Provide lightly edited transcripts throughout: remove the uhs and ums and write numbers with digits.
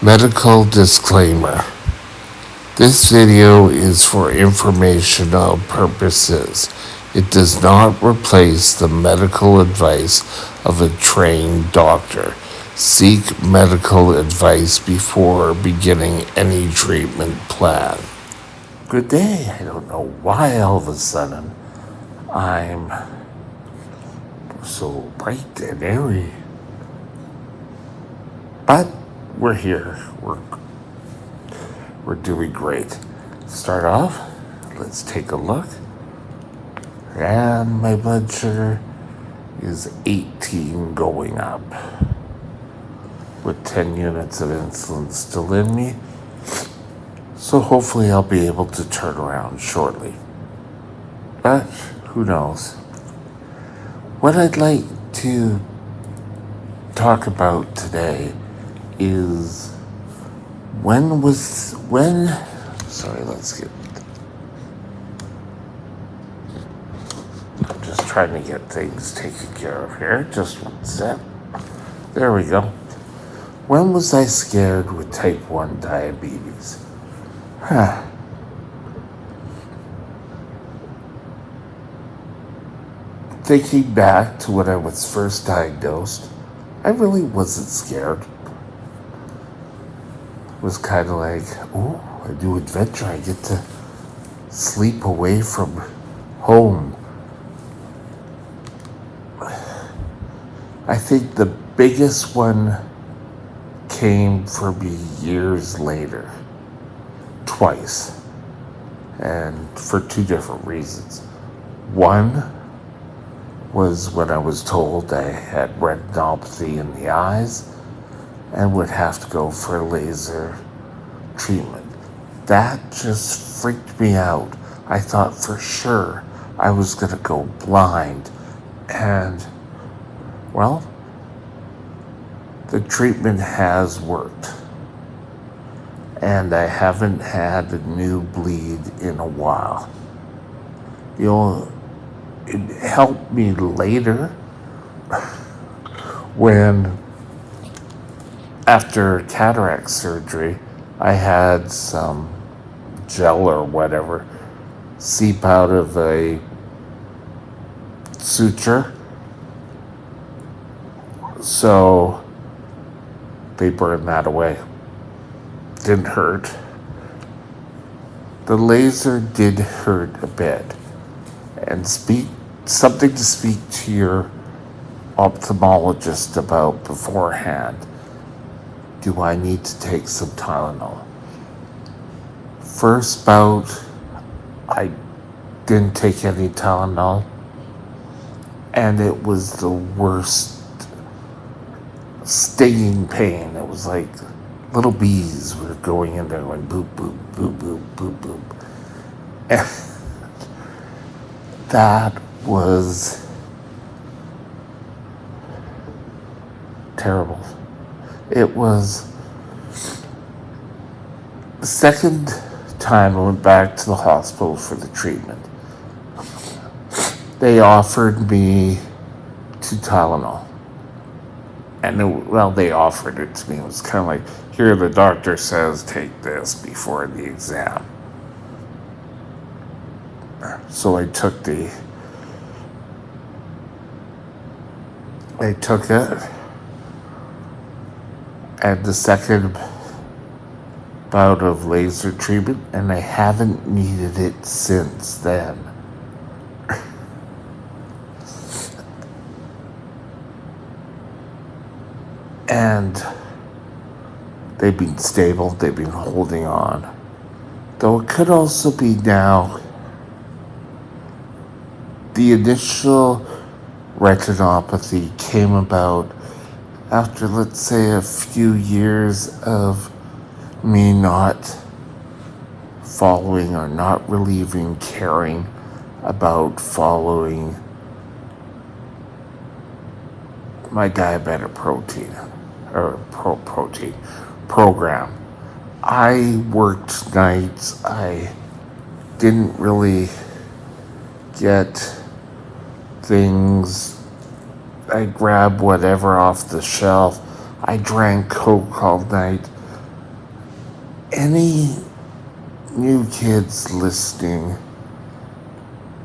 Medical disclaimer. This video is for informational purposes. It does not replace the medical advice of a trained doctor. Seek medical advice before beginning any treatment plan. Good day. I don't know why all of a sudden I'm so bright and airy. But we're here. We're doing great. Start off, let's take a look. And my blood sugar is 18 going up with 10 units of insulin still in me. So hopefully I'll be able to turn around shortly. But who knows? What I'd like to talk about today is I'm just trying to get things taken care of here. Just one sec. There we go. When was I scared with type 1 diabetes? Thinking back to when I was first diagnosed, I really wasn't scared. It was kind of like, oh, a new adventure. I get to sleep away from home. I think the biggest one came for me years later, twice, and for two different reasons. One was when I was told I had retinopathy in the eyes and would have to go for a laser treatment. That just freaked me out. I thought for sure I was going to go blind. And, well, the treatment has worked. And I haven't had a new bleed in a while. It helped me later when, after cataract surgery, I had some gel or whatever seep out of a suture. So they burned that away. Didn't hurt. The laser did hurt a bit. And something to speak to your ophthalmologist about beforehand. Do I need to take some Tylenol? First bout, I didn't take any Tylenol, and it was the worst stinging pain. It was like little bees were going in there going boop, boop, boop, boop, boop, boop. And that was terrible. It was the second time I went back to the hospital for the treatment. They offered me 2 Tylenol. And they offered it to me. It was kind of like, here the doctor says take this before the exam. So I took it. And the second bout of laser treatment, and I haven't needed it since then. And they've been stable, they've been holding on. Though it could also be now the initial retinopathy came about after, let's say, a few years of me not following or not really even caring about following my diabetic program. I worked nights. I didn't really get things. I grabbed whatever off the shelf. I drank Coke all night. any new kids listening,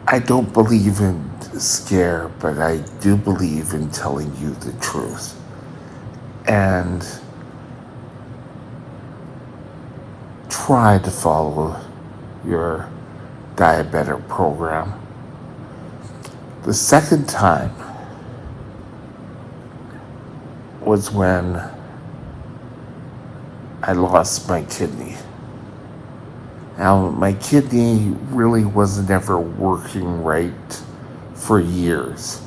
I don't believe in scare, but I do believe in telling you the truth. And try to follow your diabetic program. The second time was when I lost my kidney. Now, my kidney really wasn't ever working right for years.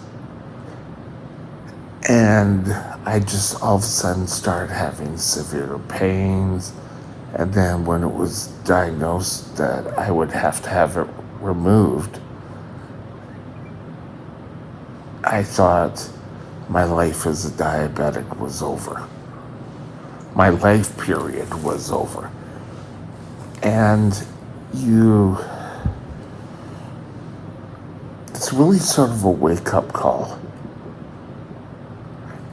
And I just all of a sudden started having severe pains. And then when it was diagnosed that I would have to have it removed, I thought my life as a diabetic was over. My life period was over. And it's really sort of a wake-up call.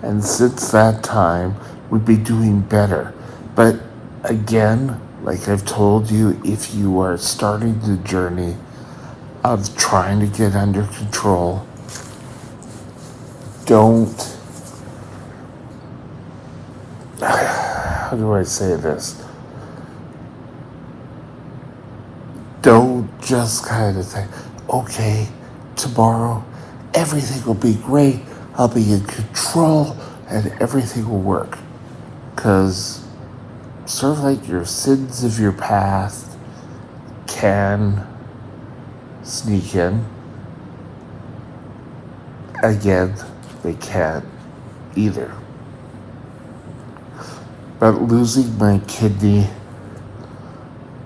And since that time, we'd be doing better. But again, like I've told you, if you are starting the journey of trying to get under control, don't, how do I say this? Don't just kind of think, okay, tomorrow everything will be great, I'll be in control, and everything will work. Because sort of like your sins of your past can sneak in. Again, they can't either. But losing my kidney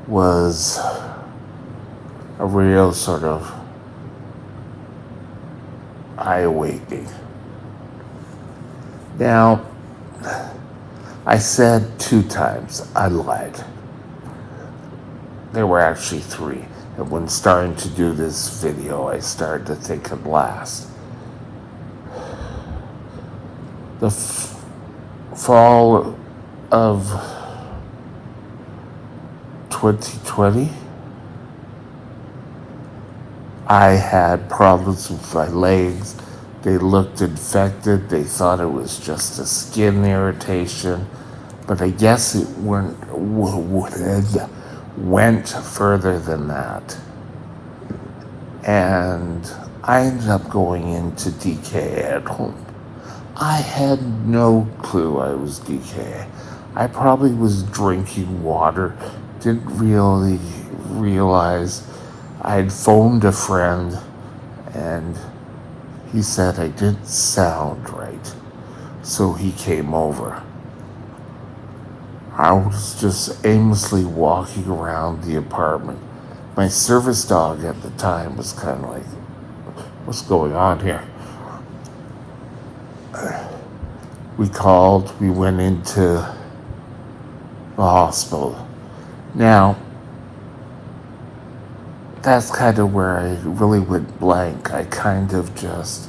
was a real sort of eye-awakening. Now, I said 2 times. I lied. There were actually 3. And when starting to do this video, I started to think it last. The fall of 2020, I had problems with my legs. They looked infected. They thought it was just a skin irritation. But I guess it went further than that. And I ended up going into DK at home. I had no clue I was DK. I probably was drinking water, didn't really realize. I had phoned a friend, and he said I didn't sound right, so he came over. I was just aimlessly walking around the apartment. My service dog at the time was kind of like, what's going on here? We called, we went into the hospital. Now, that's kind of where I really went blank. I kind of just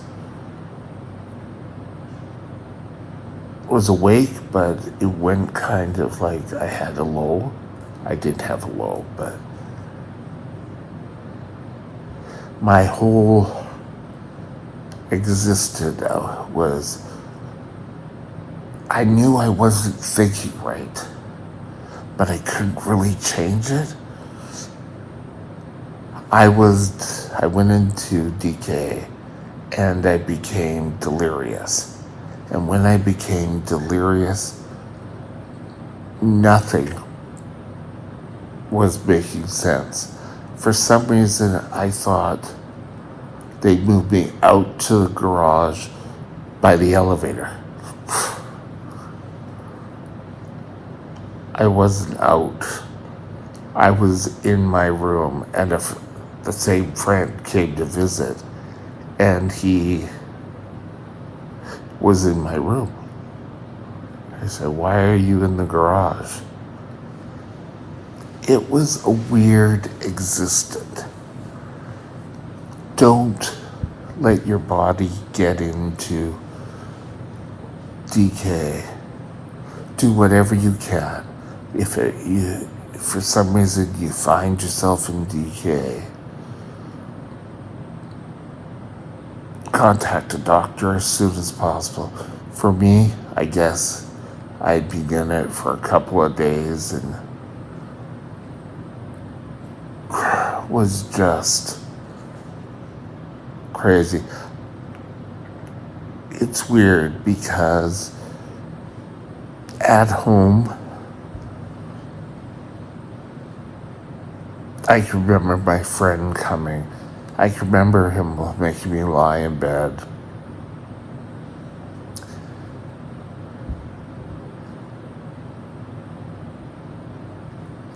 was awake, but it went kind of like I had a low. I didn't have a low, but my whole existed was, I knew I wasn't thinking right, but I couldn't really change it. I went into DK and I became delirious. And when I became delirious, nothing was making sense. For some reason, I thought they moved me out to the garage by the elevator. I wasn't out. I was in my room, and the same friend came to visit, and he was in my room. I said, "Why are you in the garage?" It was a weird existence. Don't let your body get into DK. Do whatever you can. If if for some reason you find yourself in DK, contact a doctor as soon as possible. For me, I guess I'd been in it for a couple of days and was just crazy. It's weird because at home, I can remember my friend coming. I can remember him making me lie in bed.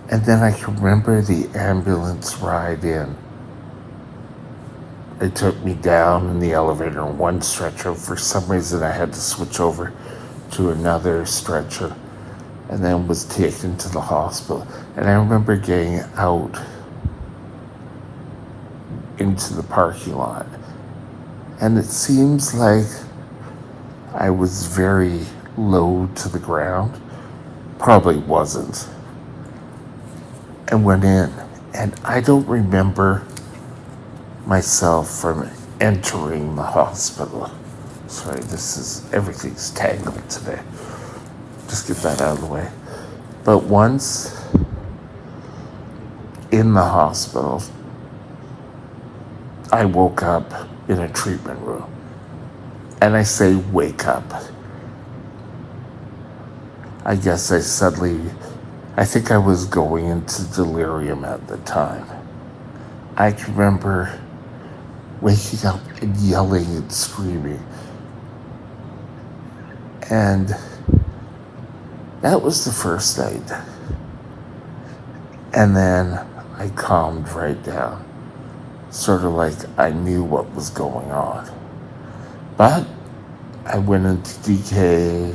And then I can remember the ambulance ride in. They took me down in the elevator on one stretcher. For some reason, I had to switch over to another stretcher and then was taken to the hospital. And I remember getting out into the parking lot. And it seems like I was very low to the ground. Probably wasn't. And went in. And I don't remember myself from entering the hospital. Sorry, everything's tangled today. Just get that out of the way. But once in the hospital, I woke up in a treatment room. And I say wake up. I guess I think I was going into delirium at the time. I can remember waking up and yelling and screaming. And that was the first night. And then I calmed right down. Sort of like I knew what was going on. But I went into DK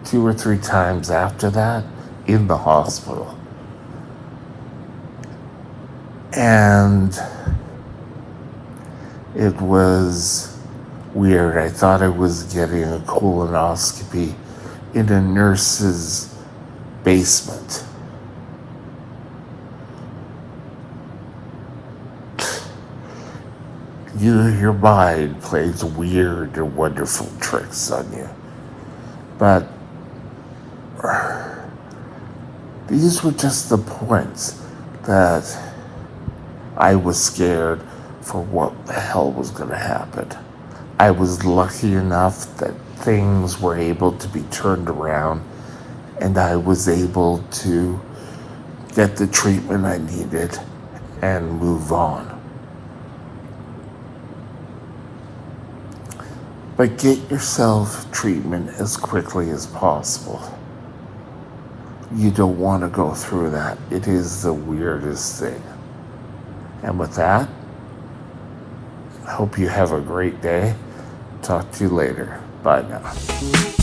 2 or 3 times after that in the hospital. And it was weird. I thought I was getting a colonoscopy in a nurse's basement. Your mind plays weird and wonderful tricks on you. But these were just the points that I was scared for what the hell was going to happen. I was lucky enough that things were able to be turned around and I was able to get the treatment I needed and move on. But get yourself treatment as quickly as possible. You don't want to go through that. It is the weirdest thing. And with that, I hope you have a great day. Talk to you later. Bye now.